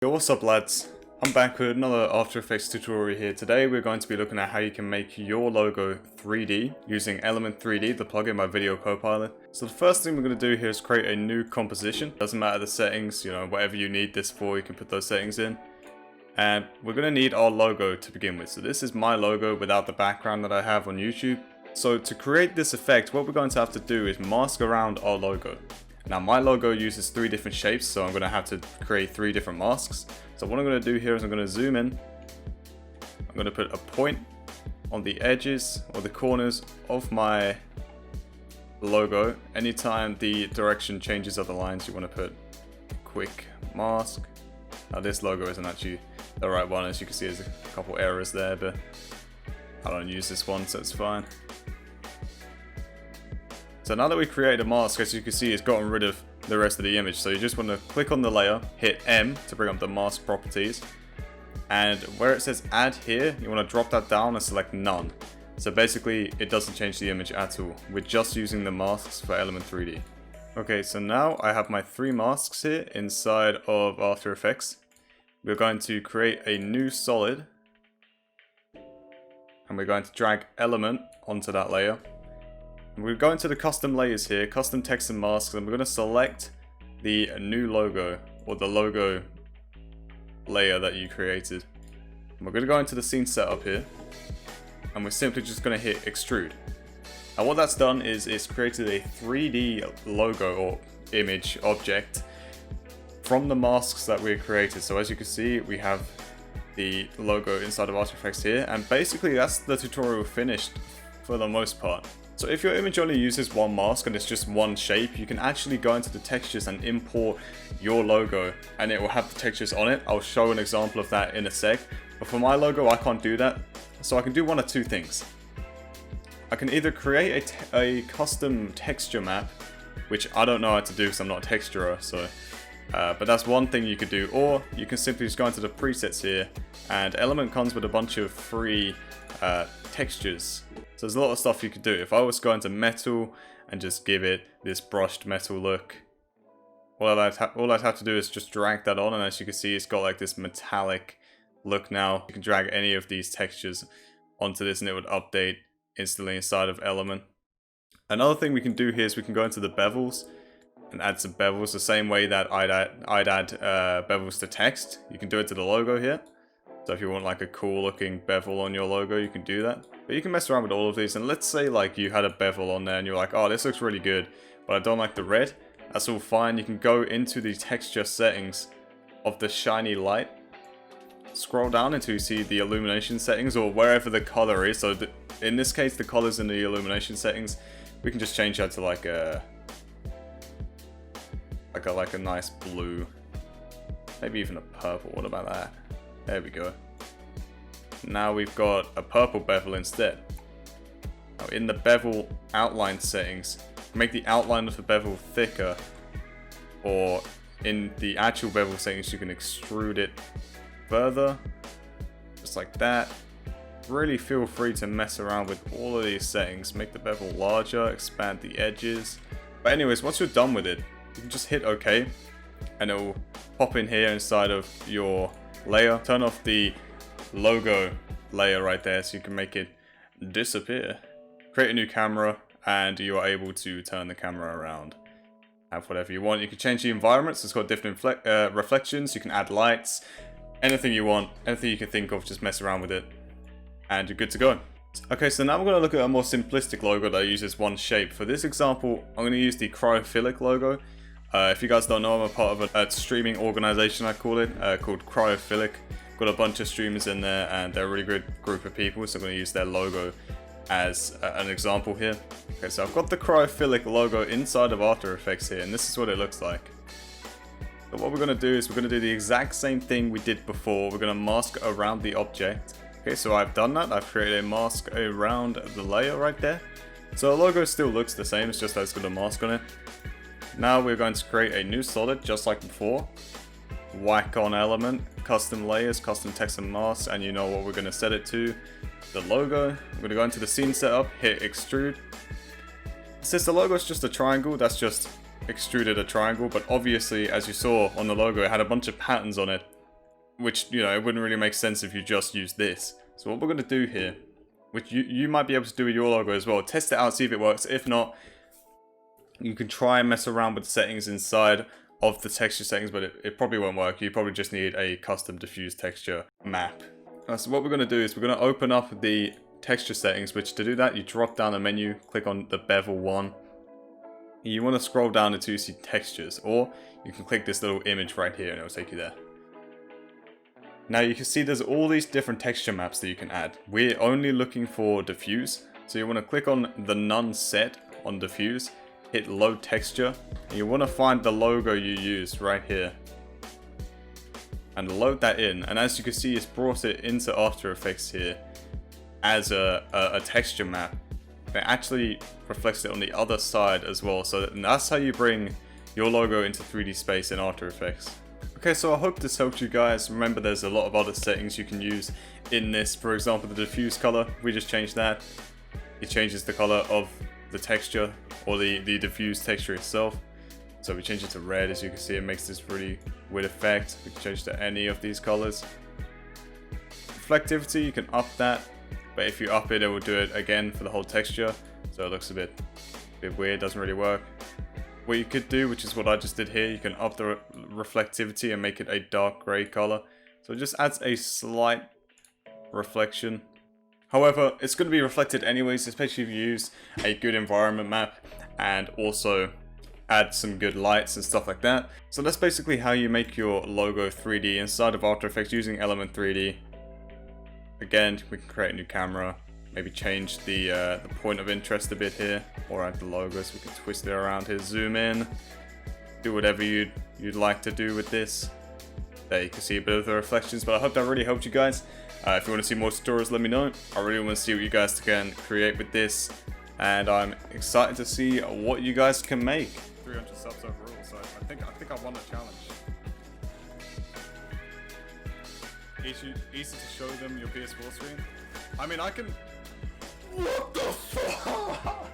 Yo, what's up lads? I'm back with another After Effects tutorial here. Today we're going to be looking at how you can make your logo 3D using Element 3D, the plugin by Video Copilot. So the first thing we're going to do here is create a new composition. Doesn't matter the settings, you know, whatever you need this for, you can put those settings in. And we're going to need our logo to begin with. So this is my logo without the background that I have on YouTube. So to create this effect, what we're going to have to do is mask around our logo. Now my logo uses 3 different shapes, so I'm going to have to create 3 different masks. So what I'm going to do here is I'm going to zoom in. I'm going to put a point on the edges or the corners of my logo. Anytime the direction changes of the lines, you want to put quick mask. Now this logo isn't actually the right one, as you can see there's a couple errors there, but I don't use this one, so it's fine. So now that we created a mask, as you can see, it's gotten rid of the rest of the image. So you just want to click on the layer, hit M to bring up the mask properties. And where it says add here, you want to drop that down and select none. So basically it doesn't change the image at all. We're just using the masks for Element 3D. Okay, so now I have my 3 masks here inside of After Effects. We're going to create a new solid. And we're going to drag element onto that layer. We're going to the custom layers here, custom text and masks, and we're going to select the new logo or the logo layer that you created. And we're going to go into the scene setup here, and we're simply just going to hit extrude. And what that's done is it's created a 3D logo or image object from the masks that we created. So as you can see, we have the logo inside of After Effects here, and basically that's the tutorial finished for the most part. So if your image only uses one mask and it's just one shape, you can actually go into the textures and import your logo and it will have the textures on it. I'll show an example of that in a sec. But for my logo, I can't do that. So I can do one of 2 things. I can either create a custom texture map, which I don't know how to do because I'm not a texturer, so but that's one thing you could do, or you can simply just go into the presets here, and Element comes with a bunch of free textures. So there's a lot of stuff you could do. If I was going to metal and just give it this brushed metal look, all I'd have to do is just drag that on, and as you can see, it's got like this metallic look now. You can drag any of these textures onto this and it would update instantly inside of Element. Another thing we can do here is we can go into the bevels and add some bevels the same way that I'd add bevels to text. You can do it to the logo here. So if you want like a cool looking bevel on your logo, you can do that. But you can mess around with all of these, and let's say like you had a bevel on there and you're like, oh, this looks really good, but I don't like the red. That's all fine. You can go into the texture settings of the shiny light. Scroll down until you see the illumination settings or wherever the color is. So in this case, the colors in the illumination settings, we can just change that to like a nice blue, maybe even a purple. What about that? There we go. Now we've got a purple bevel instead. Now in the bevel outline settings, make the outline of the bevel thicker, or in the actual bevel settings you can extrude it further, just like that. Really feel free to mess around with all of these settings. Make the bevel larger, expand the edges. But anyways, once you're done with it, you can just hit OK, and it will pop in here inside of your layer. Turn off the logo layer right there so you can make it disappear. Create a new camera and you are able to turn the camera around. Have whatever you want. You can change the environments. It's got different reflections. You can add lights. Anything you want. Anything you can think of, just mess around with it. And you're good to go. Okay, so now we're going to look at a more simplistic logo that uses one shape. For this example, I'm going to use the Cryophilic logo. If you guys don't know, I'm a part of a streaming organization, I call it, called Cryophilic. Got a bunch of streamers in there, and they're a really good group of people, so I'm going to use their logo as an example here. Okay, so I've got the Cryophilic logo inside of After Effects here, and this is what it looks like. So what we're going to do is we're going to do the exact same thing we did before. We're going to mask around the object. Okay, so I've done that. I've created a mask around the layer right there. So the logo still looks the same, it's just that it's got a mask on it. Now we're going to create a new solid just like before. Whack on element, custom layers, custom text and masks, and you know what we're going to set it to. The logo. I'm going to go into the scene setup, hit extrude. Since the logo is just a triangle, that's just extruded a triangle, but obviously, as you saw on the logo, it had a bunch of patterns on it which, you know, it wouldn't really make sense if you just use this. So what we're going to do here, which you might be able to do with your logo as well, test it out, see if it works. If not, you can try and mess around with the settings inside of the texture settings, but it probably won't work. You probably just need a custom diffuse texture map. So what we're going to do is we're going to open up the texture settings, which to do that, you drop down the menu, click on the bevel one. You want to scroll down until you see textures, or you can click this little image right here and it will take you there. Now you can see there's all these different texture maps that you can add. We're only looking for diffuse, so you want to click on the none set on diffuse, hit load texture, and you want to find the logo you use right here and load that in. And as you can see, it's brought it into After Effects here as a texture map. It actually reflects it on the other side as well, so that's how you bring your logo into 3D space in After Effects. Okay, so I hope this helped you guys. Remember, there's a lot of other settings you can use in this. For example, the diffuse color, we just changed that. It changes the color of the texture, or the diffuse texture itself. So we change it to red. As you can see, it makes this really weird effect. We can change to any of these colors. Reflectivity, you can up that, but if you up it, it will do it again for the whole texture. So it looks a bit weird, doesn't really work. What you could do, which is what I just did here, you can up the reflectivity and make it a dark gray color. So it just adds a slight reflection. However, it's going to be reflected anyways, especially if you use a good environment map and also add some good lights and stuff like that. So that's basically how you make your logo 3D inside of After Effects using Element 3D. Again, we can create a new camera, maybe change the point of interest a bit here, or add the logo so we can twist it around here, zoom in, do whatever you'd like to do with this. There you can see a bit of the reflections, but I hope that really helped you guys. If you want to see more tutorials, let me know. I really want to see what you guys can create with this, and I'm excited to see what you guys can make. 300 subs overall, so I think I won the challenge. Easy to show them your PS4 screen. I mean, I can... What the fuck?